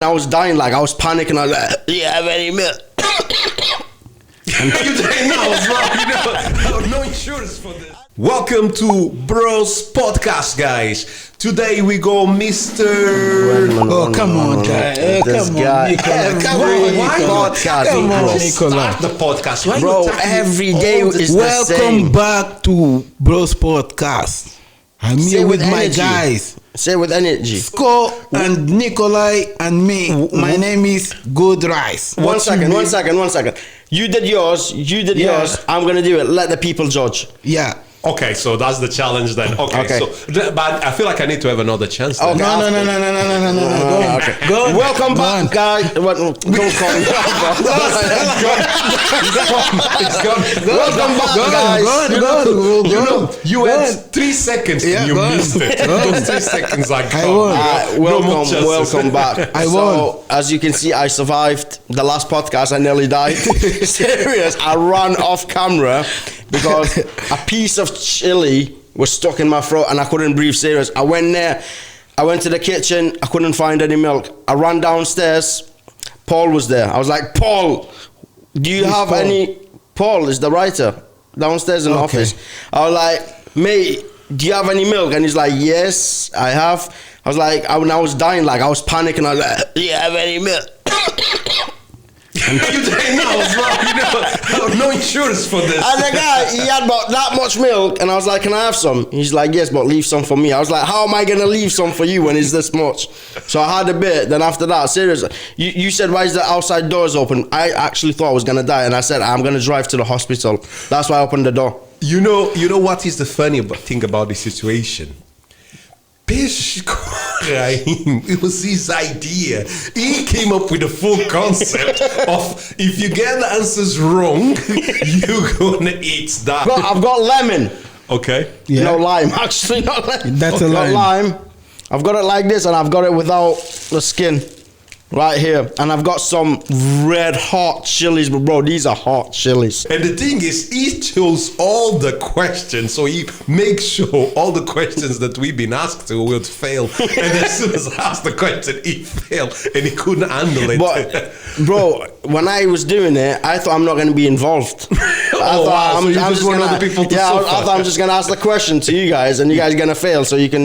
I was dying, like I was panicking. I was like, "Do you have any milk?" You didn't know, bro. You know, no insurance for this. Welcome to Bros Podcast, guys. Today we go, Mr. Oh, come on, guy. Come on, Nicolay. Come on, Nicolay. Start the podcast. Why Bro, you attacking every all day the- is the Welcome same. back to Bros Podcast. I'm Say here with with my energy. guys, Say it with energy. Shko and Nicolay and me. My name is Good Rice. One second. You did yours. Yeah. I'm gonna do it. Let the people judge. Yeah. Okay, so that's the challenge then. Okay. So, but I feel like I need to have another chance. Then. Okay. No. Go on. Okay. Go on. Welcome Go back, on. guys. Don't call me. It's gone. Welcome back, guys. Go on. You had 3 seconds and Yeah, you go on. missed it. Go on. Those 3 seconds are I gone. won. No more chances. Welcome back. I So, won. as you can see, I survived the last podcast. I nearly died. Serious. I ran off camera because a piece of chili was stuck in my throat and I couldn't breathe. Serious. I went there. I went to the kitchen. I couldn't find any milk. I ran downstairs. Paul was there. I was like, Paul, do you have Paul? any? Paul is the writer downstairs in the Okay. office. I was like, mate, do you have any milk? And he's like, yes, I have. I was like, I was dying, like I was panicking. I was like, do you have any milk? You didn't know, bro. You know, no insurance for this. And the guy, he had about that much milk, and I was like, can I have some? He's like, yes, but leave some for me. I was like, how am I gonna leave some for you when it's this much? So I had a bit. Then after that, seriously, you said, why is the outside doors open? I actually thought I was gonna die, and I said, I'm gonna drive to the hospital. That's why I opened the door. You know what is the funny thing about this situation? It was his idea. He came up with the full concept of if you get the answers wrong, you're gonna eat that. But I've got lemon. Okay. Yeah. No lime, actually, not lime. That's a I've got lime. lime. I've got it like this, and I've got it without the skin. Right here. And I've got some red hot chilies, but bro, these are hot chilies. And the thing is, he chose all the questions, so he makes sure all the questions that we've been asked to would fail. And as soon as I asked the question, he failed, and he couldn't handle it. But bro, when I was doing it, I thought I'm not going to be involved. Wow, so you just want other people to I suffer. thought I'm just going to ask the question to you guys, and you guys are going to fail, so you can,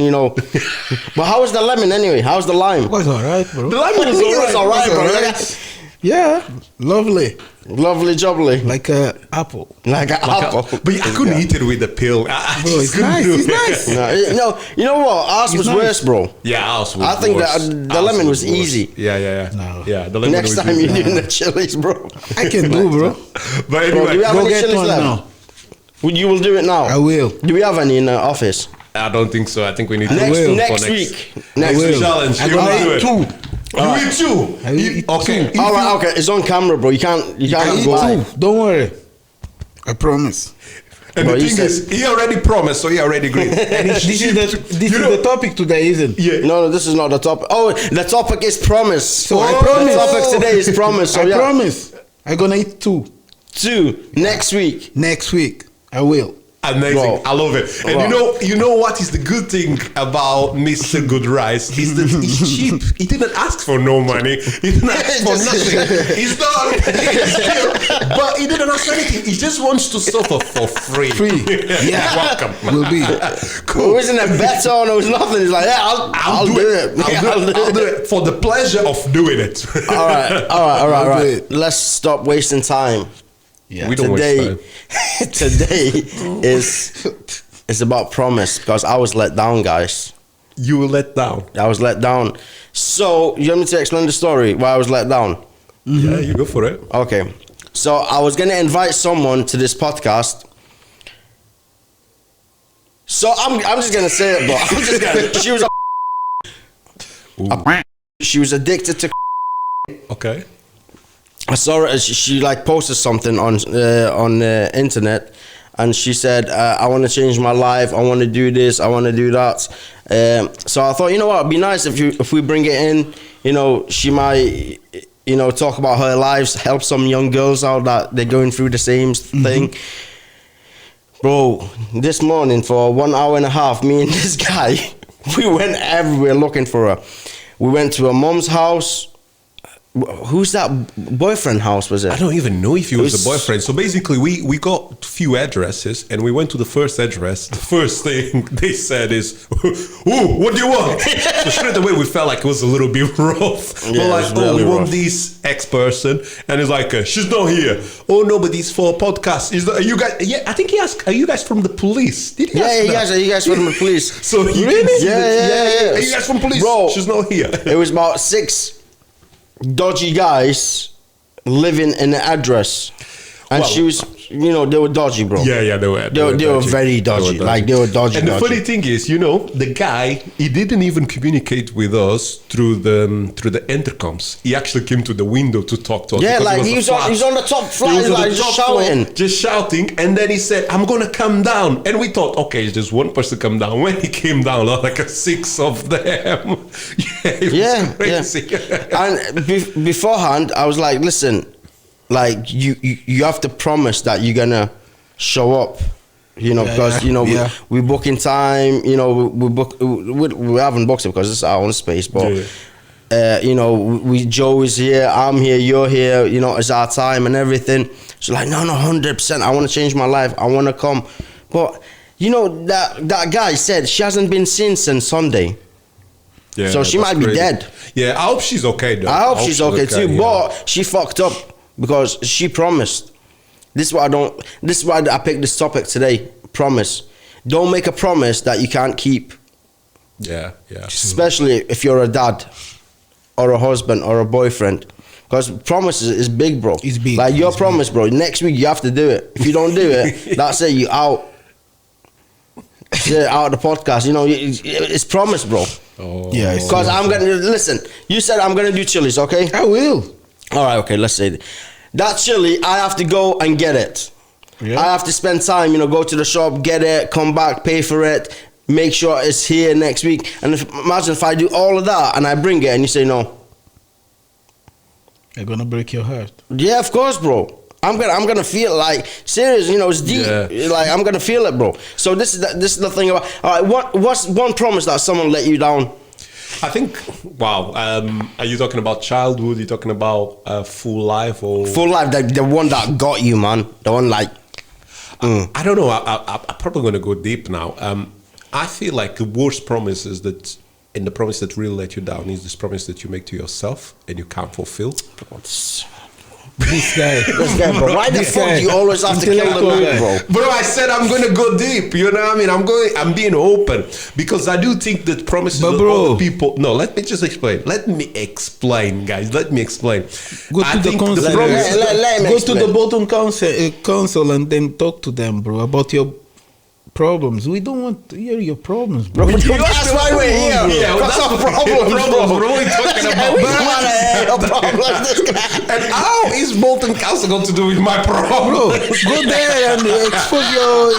But how was the lemon anyway? How's the lime? Was alright, bro. The lemon is It's all right, bro. Yeah, lovely. Lovely jubbly. Like a apple. Like an apple. But I couldn't eat it with the pill. I Bro, just it's couldn't nice. do It's it. nice. No, you know what? Ours was nice. worse, bro. Yeah, ours was I think worse. the Ours lemon was worse. easy. Yeah. No. Yeah, the lemon Next was time easy. you're doing the chilies, bro. I can do, bro. But Bro, anyway, do we have Go any get chilies one left? now. You will do it now. I will. Do we have any in the office? I don't think so. I think we need to Next, wait for next week. Next will. week. challenge. I You gonna wanna do eat it? two. You eat two. I will eat Okay. two. All right, okay. It's on camera, bro. You can't I go eat lie. two. Don't worry. I promise. And Bro, the you thing said- is, he already promised, so he already agreed. And This is the topic today, isn't it? Yeah. No, this is not the topic. Oh, the topic is promise. So I The promise. topic today is promise. So I yeah, promise. I'm gonna eat two 2 next week. next week. I will. Amazing. Bro. I love it. And you know what is the good thing about Mr. Good Rice is that he's cheap. He didn't ask for no money. He didn't ask for nothing. He's not. But he didn't ask for anything. He just wants to suffer for free. Free. Yeah. Welcome. Will be. Who isn't a bet on? It was nothing. He's like, yeah, I'll do it. Yeah, I'll do it for the pleasure of doing it. All right. I'll do it. Let's stop wasting time. Yeah. We don't waste time. Today is about promise because I was let down, guys. You were let down. I was let down. So you want me to explain the story why I was let down? Yeah, you go for it. Okay. So I was gonna invite someone to this podcast. So I'm just gonna say it, bro. I'm just gonna. She was addicted to. Okay. I saw her. She like posted something on internet, and she said, "I want to change my life. I want to do this. I want to do that." So I thought, you know what? It'd be nice if we bring it in. She might, talk about her lives, help some young girls out that they're going through the same thing. Bro, this morning for 1 hour and a half, me and this guy, we went everywhere looking for her. We went to her mom's house. Who's that boyfriend house, was it? I don't even know if he was It was- the boyfriend. So basically, we got few addresses, and we went to the first address. The first thing they said is, "Ooh, what do you want?" So straight away, we felt like it was a little bit rough. Yeah, We're it like, was "Oh, we really want rough. this X person," and he's like, "She's not here." "Oh no, but it's for a podcast." Are you guys? Yeah, I think he asked, "Are you guys from the police?" Did he ask that? You guys from the police. So you Really? can see Yeah, that- yeah. Are you guys from police? Bro. She's not here. It was about 6 dodgy guys living in the address. And Well, she was, they were dodgy, bro. Yeah, they were. They were very dodgy. Like, they were dodgy. And the dodgy. funny thing is, the guy, he didn't even communicate with us through the intercoms. He actually came to the window to talk to us. Yeah, because like, it he a was flat. on the top He flight, was on like, the just top floor, shouting. just shouting, and then he said, "I'm gonna come down." And we thought, okay, it's just one person come down. When he came down, like a 6 of them. It was crazy. And beforehand, I was like, listen, like, you have to promise that you're gonna show up, because we book in time, we haven't booked it because it's our own space, but Joe is here, I'm here, you're here, it's our time and everything. So like, no, 100%, I want to change my life, I want to come. But that guy said she hasn't been seen since Sunday. Yeah, So she that's might be crazy. dead. Yeah, I hope she's okay though. I hope she's okay too, yeah. but she fucked up because she promised. This is why I picked this topic today. Promise. Don't make a promise that you can't keep. Yeah. Especially if you're a dad or a husband or a boyfriend. Because promises is big, bro. It's big. Like your It's promise, bro. Next week you have to do it. If you don't do it, that's it, you out. Out of the podcast. It's promise, bro. Oh. Yeah, Because I'm gonna listen. You said I'm gonna do chilies, okay? I will. All right, okay. Let's say that chili. I have to go and get it. Yeah. I have to spend time. Go to the shop, get it, come back, pay for it, make sure it's here next week. And imagine if I do all of that and I bring it and you say no. I'm gonna break your heart. Yeah, of course, bro. I'm gonna feel like serious. It's deep. Yeah. Like I'm gonna feel it, bro. So this is the thing about. All right, what's one promise that someone let you down? I think, wow. Are you talking about childhood? Are you talking about full life or Full life, the one that got you, man. The one like. I don't know. I'm probably going to go deep now. I feel like the worst promise is that, and the promise that really let you down is this promise that you make to yourself and you can't fulfill. This guy. This guy, bro. Why the This fuck guy. do you always have to kill the Intellectual mood, guy. bro? Bro, I said I'm going to go deep. You know what I mean? I'm being open because I do think that promises But that bro. other people. No, let me just explain. Let me explain, guys. Let me explain. Go to the council. promise. Let me Go to explain. the bottom council and then talk to them, bro, about your problems. We don't want to hear your problems, bro. Bro, that's why we're here. Yeah, What's that's our what- problems, problems, bro? bro. What are you talking about? We wanna hear your problems, this guy. And how is Bolton Council got to do with my Bro, problem? go there and expose your.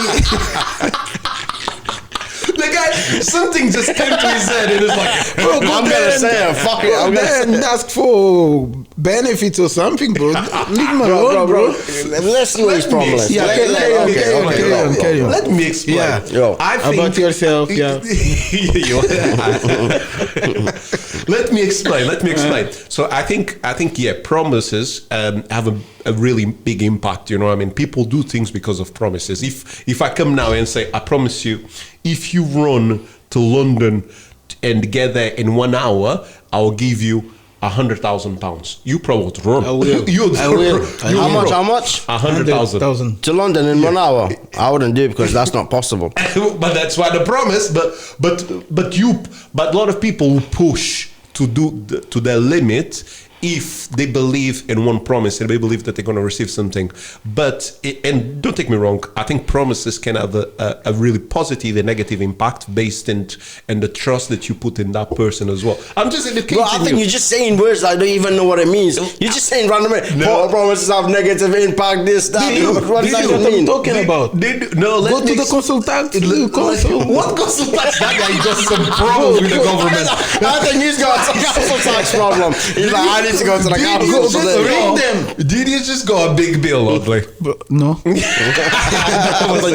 The guy, something just came to his head and it's like, Bro, go I'm there gonna and, say it. Fuck it. go I'm gonna there say and ask for benefits or something, bro. Leave me alone, bro. Let's see what his problem is. Yeah, carry on. Let me explain. Yeah. Yo, I think About yourself, yeah. Let me explain. So I think yeah, promises have a really big impact. You know what I mean? People do things because of promises. If I come now and say, I promise you, if you run to London and get there in 1 hour, I'll give you £100,000. You probably would run. I will. You'd I will. run. how much? How much? 100,000. 100,000. To London in 1 hour? I wouldn't do it because that's not possible. But that's why the promise. But a lot of people will push to do to their limit if they believe in one promise and they believe that they're going to receive something. But and don't take me wrong, I think promises can have a really positive and negative impact based in the trust that you put in that person as well. I'm just educating Bro, I think you're just saying words I don't even know what it means. You're just saying randomly. No. Promises have negative impact. This, that. What does that What mean? I'm talking about. No, let Go me to the ex- consultant. What consultant? That guy got some problems with the government. I think he's got some council tax problem. He's like, I need need to go to the council just today. ring them. Did you just go a big bill, Odeley? No.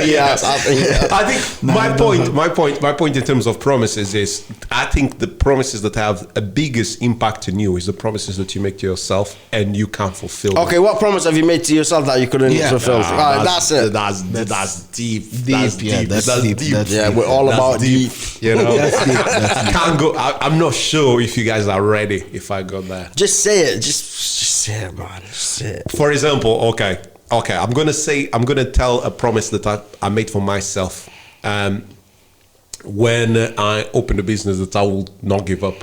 Yes, I think yes. I think my point in terms of promises is, I think the promises that have a biggest impact on you is the promises that you make to yourself and you can't fulfill. them. Okay, what promise have you made to yourself that you couldn't fulfill? Alright, that's it. That's deep. That's deep. Yeah, we're all about deep. You know, That's deep. can't go. I'm not sure if you guys are ready. If I got that, Just say it. Just say it, man. Just say it. for example, okay. I'm gonna tell a promise that I made for myself. When I opened a business, that I will not give up.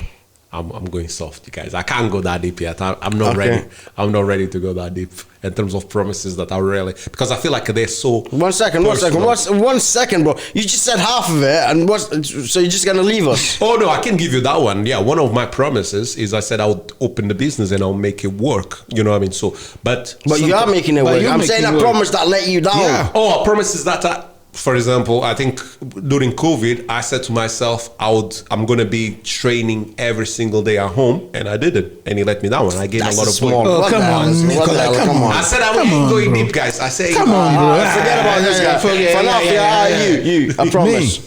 I'm going soft, you guys. I can't go that deep yet. I'm not Okay. ready. I'm not ready to go that deep in terms of promises that I really, because I feel like they're so. 1 second, 1 second, personal. 1 second, bro. You just said half of it, and so you're just gonna leave us? Oh no, I can give you that one. Yeah, one of my promises is I said I would open the business and I'll make it work. You know what I mean? So, but You are making it but work. you're I'm making saying it a work. promise that let you down. Yeah. Oh, promises that for example, I think during COVID, I said to myself, I'm gonna be training every single day at home, and I did it, and he let me down, and I gained That's a lot a of small. weight. Oh, what come the hell on, is- what the Nicolay, hell? come Come on. I said I Come wasn't on, going bro. deep, guys. I say, Come on, bro. Forget about this guy. Forget- For now, yeah. you. I promise.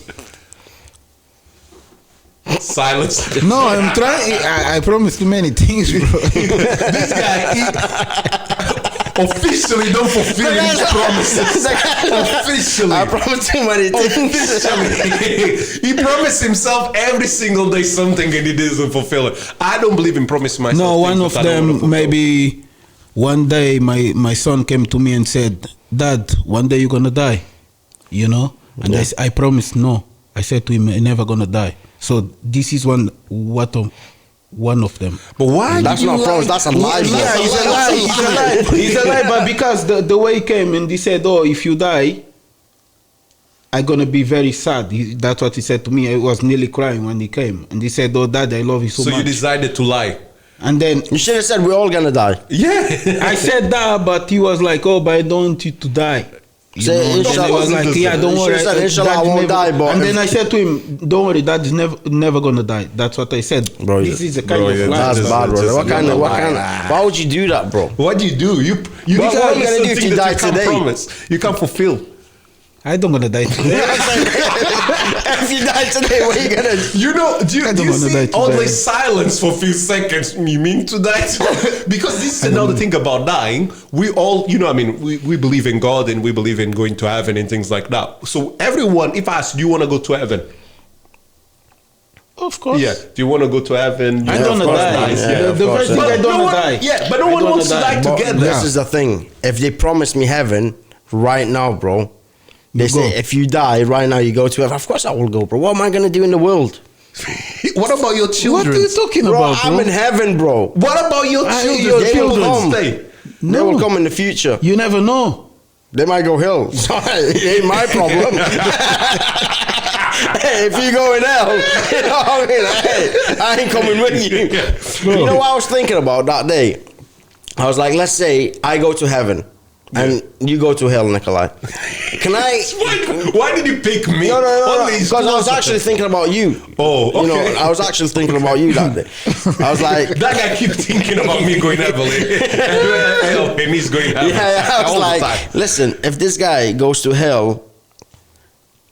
silence. No, I'm trying. I promised too many things, bro. This guy, he officially don't fulfill his promises. Officially. I promise too many things. Officially. He promised himself every single day something and he doesn't fulfill it. I don't believe in promising myself. No, one things of that I don't wanna them, fulfill. maybe one day my son came to me and said, Dad, one day you're going to die, you know? And I promised no. I said to him, I'm never going to die. So this is one of them. But why? That's did you not a promise. That's a lie. bro. Yeah, he's a lie. He's a lie. He's a lie. But because the way he came and he said, "Oh, if you die, I'm gonna be very sad." That's what he said to me. I was nearly crying when he came, and he said, "Oh, Dad, I love you so So much." you decided to lie? And then You should have said we're all gonna die. Yeah. I said that, but he was like, "Oh, but I don't want you to die." You Say, know, and then I inshallah, was like, "Yeah, don't you worry." should've said, inshallah, Dad I won't never- die, but and if- then I said to him, "Don't worry, Dad is never gonna die." That's what I said. Bro, This is a kind bro, of yeah, lie. That's Just- bad, bro. just- Why would you do that, bro? What do you do? You What are you gonna do if you die today? Promise. You can't fulfill. I don't gonna die today. If you die today, what are you gonna do? You know, do I you don't wanna see die today. all the silence for a few seconds? You mean to die today? Because this is another thing about dying. We all, you know, I mean, we believe in God and we believe in going to heaven and things like that. So everyone, if I ask, do you want to go to heaven? Of course. Yeah. Do you want to go to heaven? I Yeah, don't of wanna course, die. nice. Yeah, Yeah. of The course, first thing yeah. I don't no wanna one, die. yeah, but no I one don't wants to wanna die die. together. This is the thing. If they promise me heaven right now, bro, they You say go. if you die right now, you go to heaven. Of course I will go, bro. What am I gonna do in the world? What about your What children? are you talking Bro, about, I'm bro? in heaven, bro. What about your children? your They will children. stay. They will come in the future. You never know. They might go hell. Sorry, it ain't my problem. Hey, if you go in hell, you know what I mean? Hey, I ain't coming with you. You know what I was thinking about that day? I was like, let's say I go to heaven and you go to hell, Nicolay. Can I? Why did you pick me? No. Only Because I was closer. actually thinking about you. Oh, okay. You know, I was actually thinking about you that day. I was like, That guy keep thinking about me going heavily. Help him, he's going heaven. yeah, I was All the like, time. listen, if this guy goes to hell,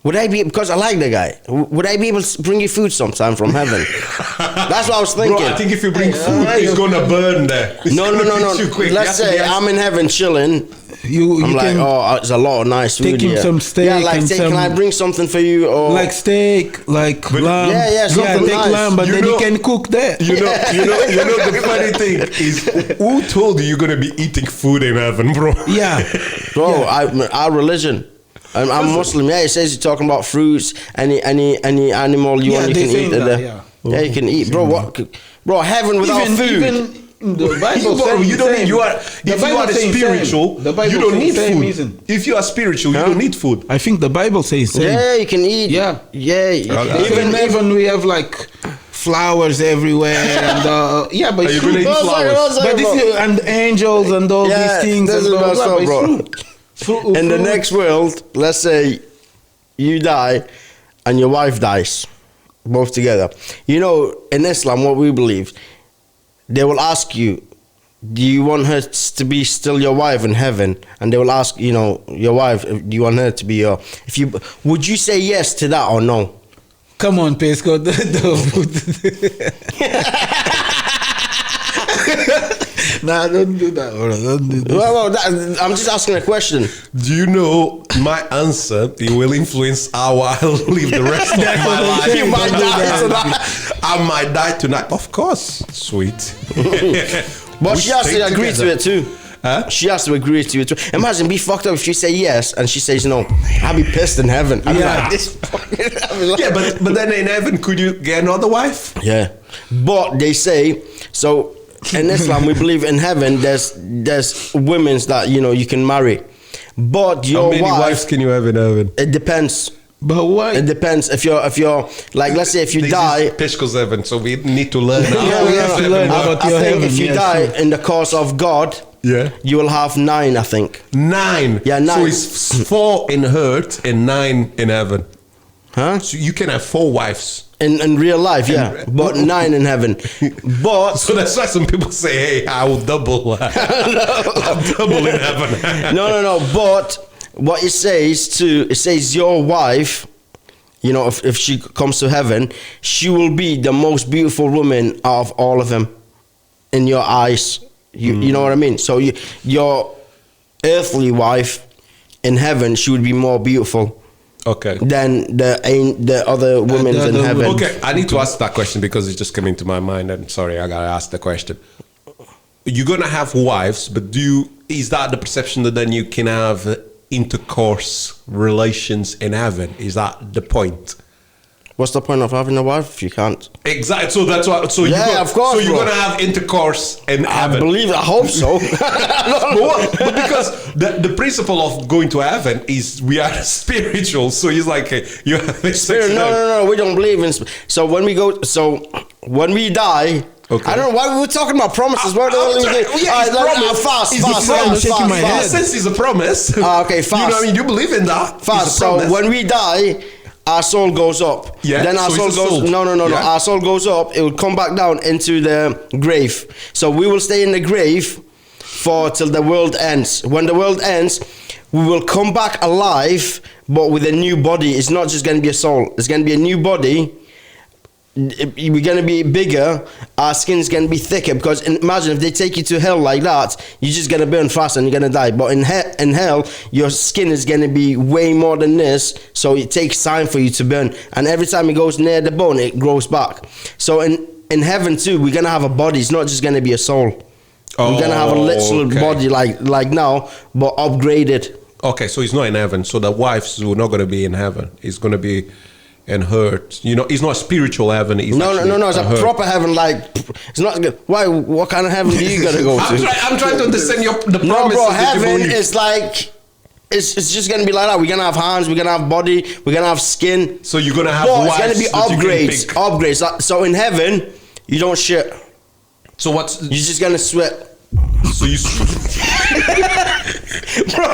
would I be, because I like the guy, would I be able to bring you food sometime from heaven? That's what I was thinking. Bro, I think if you bring food, it's gonna burn there. It's No. gonna hit you quick. Let's You have to say be I'm in heaven chilling. You I'm like, can oh, there's a lot of nice food take him here. some steak Yeah, like, and say, some- can I bring something for you? Or like steak, like lamb. yeah, something take nice. lamb, but You then know- you can cook there. You know the funny thing is, who told you you're gonna be eating food in heaven, bro? Yeah. bro, our religion. I'm Muslim. Yeah, it says you're talking about fruits, any animal you Yeah, want, you they can saying eat. that, Yeah. yeah. You can eat, bro. Bro, heaven without food. Even the Bible Bro, says you don't same. need, you are The if you Bible are says spiritual, same. The Bible you don't says need same, food. isn't? If you are spiritual, you Huh? don't need food. I think the Bible says same. Yeah, you can eat. Yeah. Even we have like flowers everywhere and yeah, but Are you it's gonna true. eat flowers? But this is, and angels and all Yeah, these things this and is blah, messed blah, up, but bro. it's true. In the next world, let's say you die and your wife dies, both together. You know, in Islam, what we believe, they will ask you, do you want her to be still your wife in heaven? And they will ask, you know, your wife, do you want her to be your... Would you say yes to that or no? Come on, Pesco. Nah, don't do that, bro. Don't do that. Well, I'm just asking a question. Do you know my answer? It will influence how I'll live the rest of my life. You might die tonight. I might die tonight. Of course. Sweet. But We she has stay to agree together. to it too. Huh? She has to agree to it too. Imagine, be fucked up if she say yes and she says no. I'll be pissed in heaven. I'll be like, this I'll be like, Yeah, but then in heaven, could you get another wife? yeah. But they say, so in Islam, we believe in heaven, there's women's that, you know, you can marry. But your How many wife, wives can you have in heaven? it depends. But why? It depends. If you're like, let's say if you This die... is Peshko's heaven, so we need to learn. Yeah, we have to learn about I your think heaven. if you Yeah, die sure. in the cause of God, Yeah. you will have 9, I think. 9. Yeah, 9. So it's 4 in earth and 9 in heaven. Huh? So you can have 4 wives. In real life, yeah. But 9 in heaven. But... So that's why some people say, hey, I will double. I'll double in heaven. No. But what it says your wife, you know, if she comes to heaven, she will be the most beautiful woman of all of them in your eyes. You know what I mean? So your earthly wife in heaven, she would be more beautiful Okay. than the other women the in other heaven. Okay, I need to ask that question because it just came into my mind. And sorry, I gotta ask the question. You're gonna have wives, but is that the perception that then you can have intercourse relations in heaven? Is that the point? What's the point of having a wife if you can't? Exactly. So that's what. So Yeah, of course, So you're bro. gonna have intercourse in heaven. I hope so. But because the principle of going to heaven is we are spiritual, so he's like you have this Spirit, no, we don't believe in. So when we die, Okay. I don't know why we were talking about promises. What the hell are we doing? Yeah, it's promise. Fast. It's the promise. shaking my head. Since it's a promise. Okay, You know what fast. I mean? You believe in that. It's a Fast. So promise. when we die, our soul goes up. Yeah, Then our so soul it's a goes. soul. No. Yeah. Our soul goes up. It will come back down into the grave. So we will stay in the grave till the world ends. When the world ends, we will come back alive, but with a new body. It's not just going to be a soul. It's going to be a new body. We're going to be bigger. Our skin's going to be thicker, because imagine if they take you to hell like that, you're just going to burn fast and you're going to die. But in hell, your skin is going to be way more than this, so it takes time for you to burn. And every time it goes near the bone, it grows back. So in heaven too, we're going to have a body. It's not just going to be a soul. We're going to have a literal body like now, but upgraded. Okay, so he's not in heaven. So the wives are not going to be in heaven. It's going to be in hurt. You know, it's not a spiritual heaven. It's No. It's a hurt. proper heaven. Like, it's not good. Why? What kind of heaven do you gotta go to? I'm trying to understand the promise. No, bro. that you Heaven believe. is like, it's just gonna be like that. We're gonna have hands. We're gonna have body. We're gonna have skin. So you're gonna have But wives it's gonna be that you can upgrades. pick. Upgrades. So in heaven, you don't shit. So what's You're just gonna sweat. so you Bro.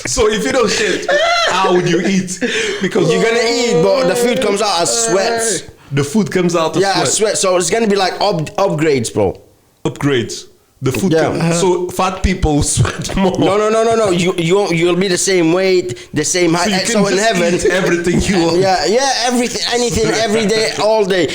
so if you don't shit, how would you eat? Because You're gonna eat, but the food comes out as sweat. the food comes out of Yeah, sweat. sweat. So it's gonna be like upgrades, bro. Upgrades. The food. Yeah. So fat people sweat more. No. You'll be the same weight, the same height. So you can So in just heaven, eat everything you want. yeah, everything, anything, every day, all day.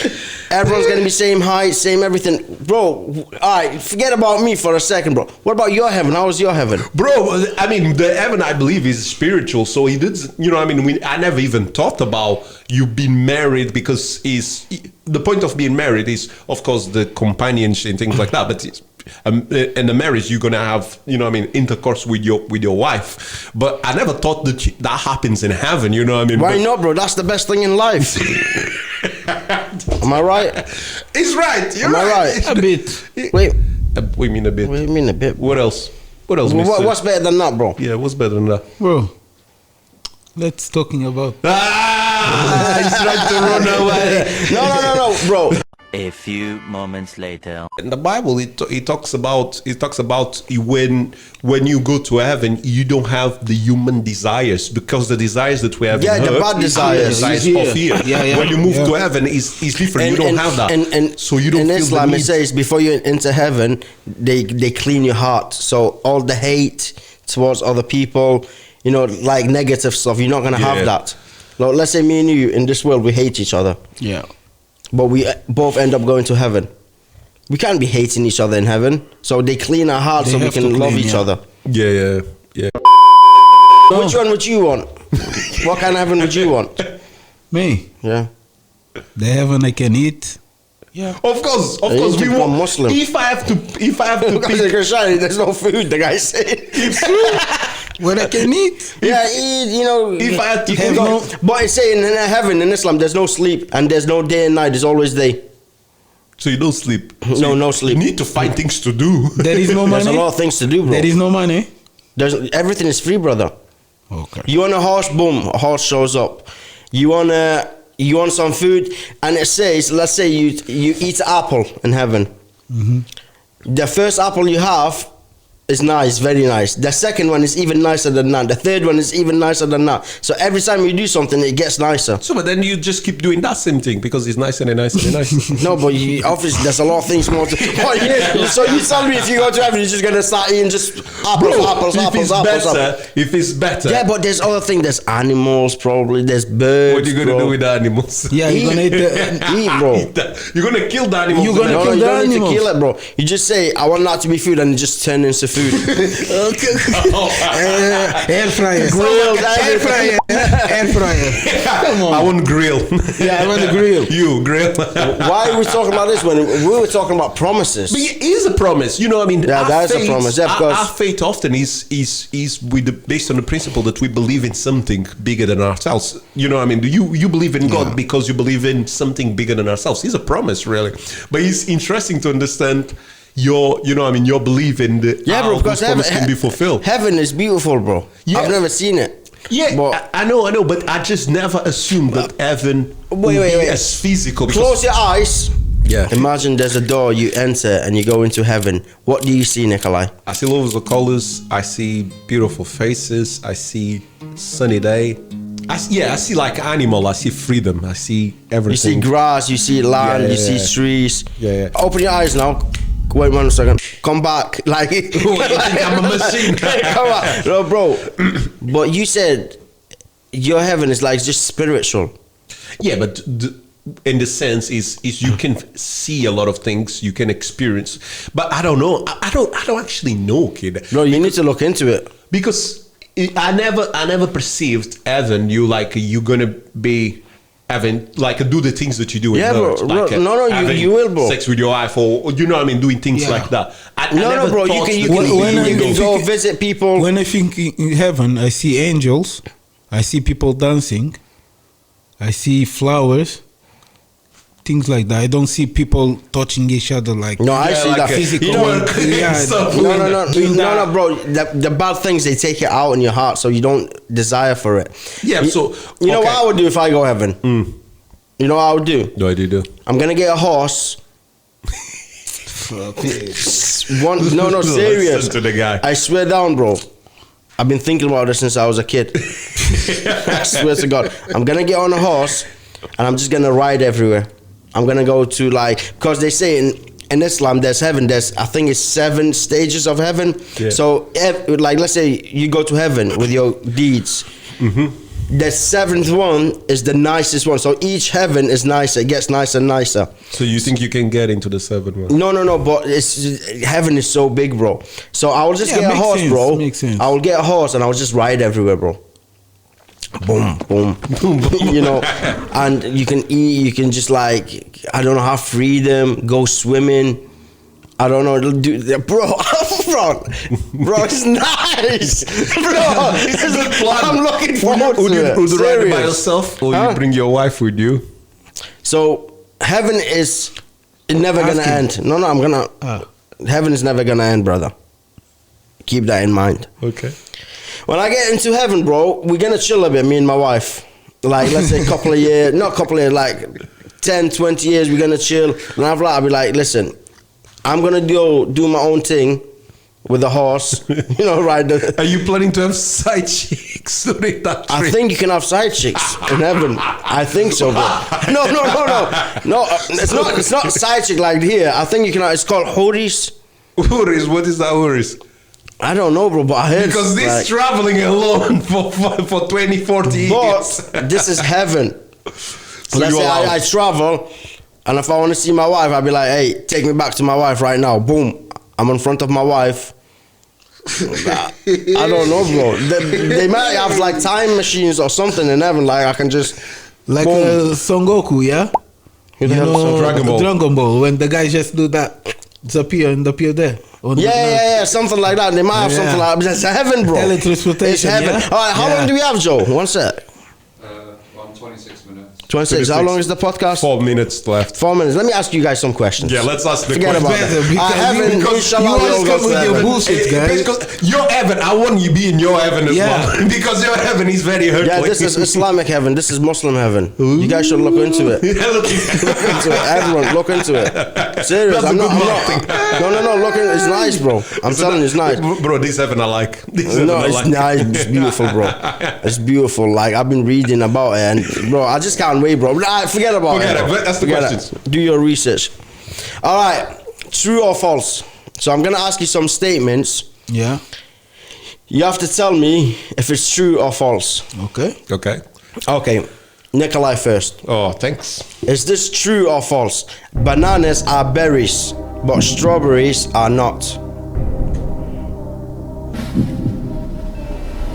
Everyone's gonna be same height, same everything, bro. All right, forget about me for a second, bro. What about your heaven? How was your heaven? Bro, I mean, the heaven, I believe, is spiritual. So he did, you know, I mean, I never even thought about you being married, because the point of being married is, of course, the companionship and things like that. But in the marriage, you're gonna have, you know, I mean, intercourse with your wife. But I never thought that happens in heaven. You know, what I mean, Why not, bro? That's the best thing in life. Am I right? It's right. You're Am I right? A bit. Wait, We mean a bit. what do you mean a bit? What else? What else? mister? What's better than that, bro? Yeah, what's better than that? Bro, let's talking about... He's trying to run away. No, bro. A few moments later. In the Bible, it talks about when you go to heaven, you don't have the human desires, because the desires that we have Yeah, in the earth bad is desires. the desires Here. of here. Yeah. When you move Yeah. to heaven, is different. You don't have that, so you don't in feel Islam, the it need. says before you enter heaven, they clean your heart. So all the hate towards other people, you know, like negative stuff, you're not gonna have Yeah. that. Like, let's say me and you in this world, we hate each other, Yeah. but we both end up going to heaven. We can't be hating each other in heaven. So they clean our hearts They so we have to can love clean, each yeah. other. Yeah. Which one would you want? What kind of heaven would you want? Me, Yeah. the heaven I can eat. Yeah. Of course, You need to we become want Muslim. If I have to Because pick, there's no food, the guy said. What I can eat. Yeah, you know, If I had to you can have go, no- but it's saying in heaven in Islam, there's no sleep and there's no day and night. There's always day. so you don't sleep. So No, you- no sleep. You need to find things to do. There is no There's a money. lot of things to do, bro. There is no money. There's everything is free, brother. Okay. You want a horse, boom, a horse shows up. You want some food, and it says, let's say you eat an apple in heaven. The first apple you have is nice, very nice. The second one is even nicer than that. The third one is even nicer than that. So every time you do something, it gets nicer. So, but then you just keep doing that same thing because it's nicer and nicer and nicer. No, but obviously there's a lot of things more to. So you tell me if you go to heaven, you're just gonna start eating just apples. If it's better, Yeah, but there's other things. There's animals, probably. There's birds. what are you gonna bro. do with the animals? Yeah, you're gonna eat the. Eat, bro. You're gonna kill the animals. You're gonna No, kill you the don't need to animals. kill it, bro. You just say, I want that to be food, and it just turn into food. Air fryer. Grilled, Air fryer. Air fryer. Come on. I want grill. Yeah, I want the grill. You grill. Why are we talking about this when we were talking about promises? But it is a promise, you know. I mean, Yeah, our that is a faith- promise, yeah, because- our faith often is based on the principle that we believe in something bigger than ourselves. You know, I mean, you believe in God because you believe in something bigger than ourselves. It's a promise, really. But it's interesting to understand your belief in the Bro, because promise can be fulfilled. Heaven is beautiful, bro. Yeah. I've never seen it. Yeah, But I know, but I just never assumed that heaven Wait. would be as physical. because- close your eyes. Yeah. Imagine there's a door you enter and you go into heaven. What do you see, Nicolay? I see loads of colors. I see beautiful faces. I see sunny day. I see like animal. I see freedom. I see You everything. see grass, you see land, you see Yeah. trees. Yeah. Open your eyes now. Wait 1 second. Come back. Like, You think I'm a machine? Come on. No, bro. But you said your heaven is like just spiritual. Yeah, but in the sense is you can see a lot of things, you can experience. But I don't know. I don't actually know, kid. Bro, you need to look into it. Because I never perceived heaven. You're gonna be having do the things that you do in Yeah, bro. earth, like, No, having you will, bro. sex with your wife, or you know what I mean, doing things Yeah. like that. I No, never bro. You thought can that When I go think- visit people. When I think in heaven, I see angels, I see people dancing, I see flowers, things like that. I don't see people touching each other like. No, I Yeah, see like that. a physical You know, work. Yeah, stuff. no, bro. The bad things they take it out in your heart, so you don't desire for it. Yeah, You- so, you know okay. what I would do if I go heaven? You know what I would do? No, I do. I'm gonna get a horse. No, serious. Listen to the guy. I swear down, bro. I've been thinking about this since I was a kid. I swear to God. I'm gonna get on a horse and I'm just gonna ride everywhere. I'm gonna go to because they say in Islam there's heaven. I think it's 7 stages of heaven. Yeah. So let's say you go to heaven with your deeds. The 7th one is the nicest one. So each heaven is nicer. It gets nicer and nicer. So you think you can get into the 7th one? No, but heaven is so big, bro. So I will just Yeah, get a makes horse, sense, bro. makes sense. I will get a horse and I will just ride everywhere, bro. Boom, boom, you know, and you can eat. You can just I don't know, have freedom. Go swimming. I don't know, bro, it's nice, bro. It's a good plan. I'm looking forward to it. Would you ride it by Serious. yourself, or Huh? you bring your wife with you? So heaven is never gonna Ask him. end. No, I'm gonna. Heaven is never gonna end, brother. Keep that in mind. Okay. When I get into heaven, bro, we're gonna chill a bit, me and my wife. Let's say a couple of years, not a couple of years, 10, 20 years, we're gonna chill. And I'll be like, listen, I'm gonna do my own thing with the horse, you know, right? Are you planning to have side chicks during that trip? I think you can have side chicks in heaven. I think so, bro. No. It's not side chick like here. I think you can. It's called Horis. Huris, what is that Huris? I don't know, bro, but I heard Because this like, traveling alone for 20, 40 years. but this is heaven. So Let's you say allow- I travel, and if I want to see my wife, I'll be like, hey, take me back to my wife right now. Boom. I'm in front of my wife. I don't know, bro. They might have like time machines or something in heaven. Like I can just Like boom. Son Goku, yeah? Who the You hell is know, Dragon Ball? Dragon Ball, when the guys just do that, disappear and appear there. On the- Yeah, something like that. They might have something Yeah. like that. It's heaven, bro. Teletransportation, It's heaven. yeah? All right, how Yeah. long do we have, Joe? One sec. On 26 minutes. 26. How long is the podcast? 4 minutes left. 4 minutes. Let me ask you guys some questions. Yeah, let's ask the Forget question. about that. Because heaven, because inshallah, you we always all come go with to your heaven. bullshit, guys. Because your heaven, I want you be in your heaven as Yeah. well. Because your heaven is very hurtful. Yeah, this is Islamic heaven. This is Muslim heaven. You guys should look into it. Yeah, look. Look into it. Everyone, look into it. Serious. That's a good marketing. No. Look, it's nice, bro. I'm telling you, it's nice. Bro, this heaven I like. This heaven No, I it's like. nice. It's beautiful, bro. It's beautiful. Like I've been reading about it, and bro, I just can't wait, bro. Nah, forget about Forget it. it. Bro. That's the Forget questions. it. Do your research. All right, true or false? So I'm gonna ask you some statements. Yeah. You have to tell me if it's true or false. Okay. Okay. Okay, Nicolay first. Oh, thanks. Is this true or false? Bananas are berries, but strawberries are not.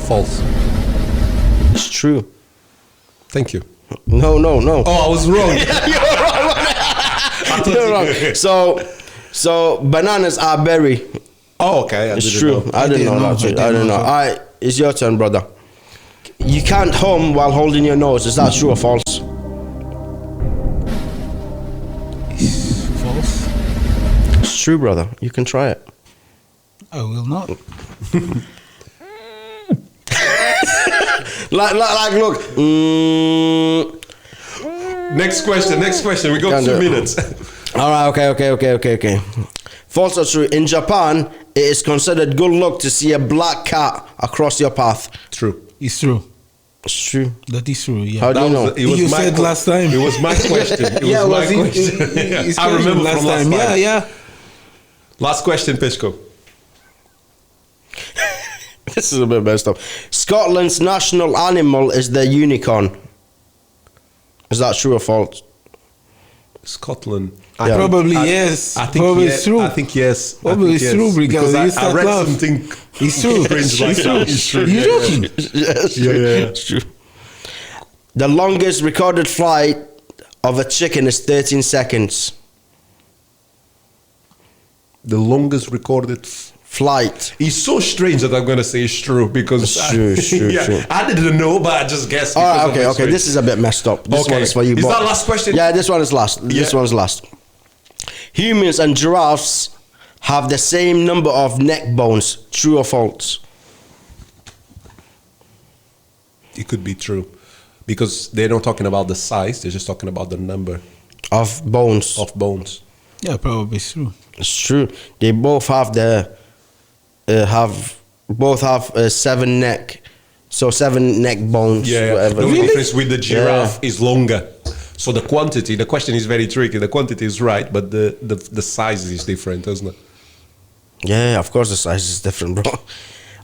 False. It's true. Thank you. No. Oh, I was wrong. You're wrong. So bananas are berry. Oh, okay. I It's didn't true. know. I didn't know that. I didn't know. All right, it's your turn, brother. You can't hum while holding your nose. Is that true or false? False. It's true, brother. You can try it. I will not. Like look. Next question. We got Can't do 2 it. minutes. All right. Okay. False or true? In Japan, it is considered good luck to see a black cat across your path. True. It's true. It's true. That is true, yeah. How do you know? It was You my said last time. It was my question. It Yeah, was my was it- question. it's I remember last from last time. time. Yeah. Last question, Peshko. This is a bit messed up. Scotland's national animal is the unicorn. Is that true or false? Scotland. Yeah. Probably yes. I think Probably yes. it's true. I think yes. Probably it's true because you I start read laugh. something. It's true. Cringe like It's that. true. It's true. You joking? Yes. Yeah. It's true. The longest recorded flight of a chicken is 13 seconds. The longest recorded Flight. It's so strange that I'm gonna say it's true because It's true, it's true, yeah, true. I didn't know, but I just guessed. All right, because of okay. the This is a bit messed up. This Okay. one is for you. Is but- that last question? Yeah, this one is last. This Yeah. one's last. Humans and giraffes have the same number of neck bones. True or false? It could be true because they're not talking about the size; they're just talking about the number Of bones. of bones. Yeah, probably it's true. It's true. They both have the 7 neck, so 7 neck bones. Yeah, Whatever. the only difference with the giraffe Yeah. is longer. So the quantity, the question is very tricky. The quantity is right, but the size is different, isn't it? Yeah, of course the size is different, bro.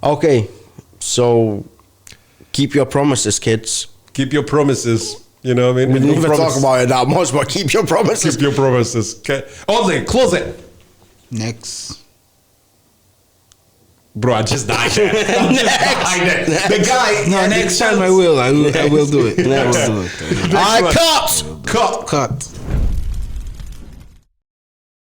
Okay, so keep your promises, kids. Keep your promises. You know what I mean? We didn't even Promise- talk about it that much, but keep your promises. Keep your promises. Okay. Odeley, close it. Next. Bro, I just died there. I just died there. The guy. No, next time I will do it. Next. I will do it. I one. cut. Cut. Cut.